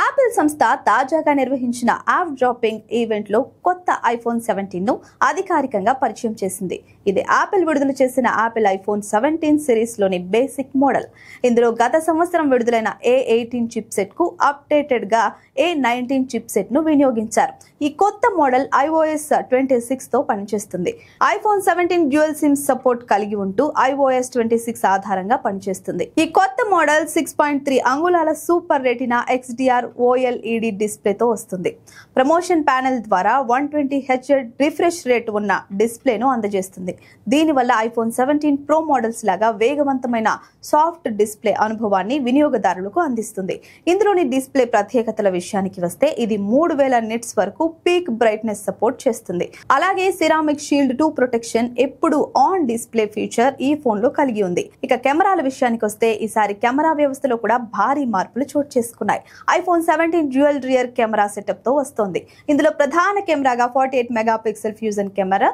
Apple సంస్థ తాజాగా నిర్వహించిన యాప్ డ్రాపింగ్ ఈవెంట్లో కొత్త ఐఫోన్ 17 ను అధికారికంగా పరిచయం చేసింది. ఇది యాపిల్ విడుదల చేసిన యాపిల్ ఐఫోన్ 17 సిరీస్ లోని బేసిక్ మోడల్. ఇందులో గత సంవత్సరం విడుదలైన A18 చిప్ సెట్ కు అప్డేటెడ్ గా A19 చిప్ సెట్ ను వినియోగించారు. ఈ కొత్త మోడల్ iOS 26 తో పనిచేస్తుంది. ఐఫోన్ 17 డ్యూయల్ సిమ్ సపోర్ట్ కలిగి ఉంటూ iOS 26 ఆధారంగా పనిచేస్తుంది. ఈ కొత్త మోడల్ 6.3 అంగుళాల సూపర్ రెటినా XDR OLED డిస్ప్లేతో వస్తుంది. ప్రమోషన్ ప్యానెల్ ద్వారా 120Hz రిఫ్రెష్ రేట్ ఉన్న డిస్ప్లేను అందజేస్తుంది. దీనివల్ల ఐఫోన్ 17 ప్రో మోడల్స్ లాగా వేగవంతమైన సాఫ్ట్ డిస్ప్లే అనుభవాన్ని వినియోగదారులకు అందిస్తుంది. ఇందులోని డిస్ప్లే ప్రత్యేకతల విషయానికి వస్తే ఇది 3000 నిట్స్ వరకు పీక్ బ్రైట్నెస్ సపోర్ట్ చేస్తుంది. అలాగే సిరామిక్ షీల్డ్ 2 ప్రొటెక్షన్ ఎప్పుడు ఆన్ డిస్ప్లే ఫీచర్ ఈ ఫోన్ లో కలిగి ఉంది. ఇక కెమెరాల విషయానికి వస్తే ఈసారి కెమెరా వ్యవస్థలో కూడా భారీ మార్పులు చోటు చేసుకున్నాయి. IPhone 17 dual rear camera setup తో వస్తోంది. ఇందులో ప్రధాన కెమెరాగా 48 megapixel fusion camera,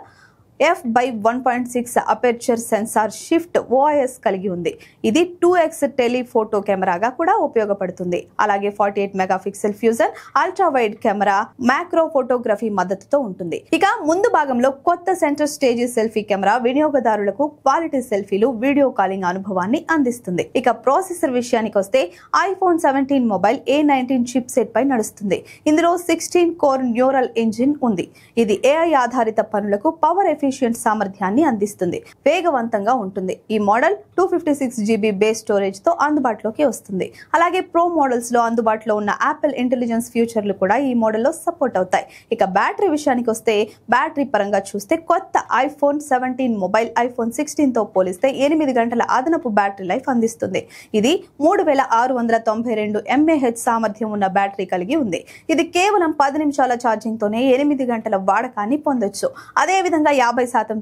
f/1.6 aperture sensor shift OIS కలిగి ఉంది. ఇది 2x టెలిఫోటో కెమెరాగా కూడా ఉపయోగపడుతుంది. అలాగే 48 megapixel fusion ultra wide camera macro photography మద్దతుతో ఉంటుంది. ఇక ముందు భాగంలో కొత్త సెంటర్ స్టేజ్ సెల్ఫీ కెమెరా వినియోగదారులకు క్వాలిటీ సెల్ఫీలు, వీడియో కాలింగ్ అనుభవాన్ని అందిస్తుంది. ఇక ప్రాసెసర్ విషయానికి వస్తే iPhone 17 mobile A19 chipset పై నడుస్తుంది. ఇందులో 16 కోర్ న్యూరల్ ఇంజిన్ ఉంది. ఇది AI ఆధారిత పనులకు పవర్ ఎఫిషియెంట్ సామర్థ్యాన్ని అందిస్తుంది. వేగవంతంగా ఉంటుంది. ఈ మోడల్ 256GB బేస్ స్టోరేజ్ తో అందుబాటులోకి వస్తుంది. అలాగే ప్రో మోడల్స్ లో అందుబాటులో ఉన్న యాపిల్ ఇంటెలిజెన్స్ ఫ్యూచర్లు కూడా ఈ మోడల్లో సపోర్ట్ అవుతాయి. ఇక బ్యాటరీ విషయానికి వస్తే బ్యాటరీ పరంగా చూస్తే కొత్త ఐఫోన్ 17 మొబైల్ ఐఫోన్ 16 తో పోలిస్తే 8 గంటల అదనపు బ్యాటరీ లైఫ్ అందిస్తుంది. ఇది 3692 mAh సామర్థ్యం ఉన్న బ్యాటరీ కలిగి ఉంది. ఇది కేవలం 10 నిమిషాల ఛార్జింగ్ తోనే 8 గంటల వాడకాన్ని పొందొచ్చు. అదే విధంగా 50%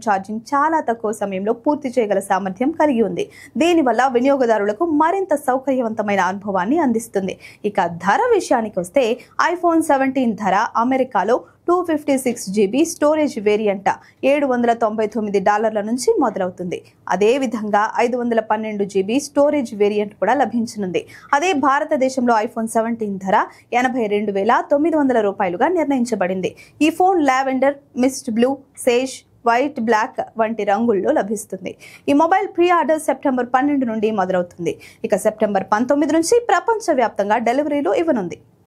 ఛార్జింగ్ చాలా తక్కువ సమయంలో పూర్తి చేయగల సామర్థ్యం కలిగి ఉంది. దీనివల్ల వినియోగదారులకు మరింత సౌకర్యవంతమైన అనుభవాన్ని అందిస్తుంది. ఇక ధర విషయానికి వస్తే ఐఫోన్ 17 ధర అమెరికాలో 256GB స్టోరేజ్ వేరియంట్ $799 నుంచి మొదలవుతుంది. అదే విధంగా 512GB స్టోరేజ్ వేరియంట్ కూడా లభించనుంది. అదే భారతదేశంలో ఐఫోన్ 17 ధర $82,900 నిర్ణయించబడింది. ఈ phone lavender, mist blue, sage, white, black వంటి రంగుల్లో లభిస్తుంది. ఈ మొబైల్ ప్రీ ఆర్డర్ సెప్టెంబర్ 12 నుండి మొదలవుతుంది. ఇక సెప్టెంబర్ 19 నుంచి ప్రపంచవ్యాప్తంగా డెలివరీలు ఇవ్వనుంది.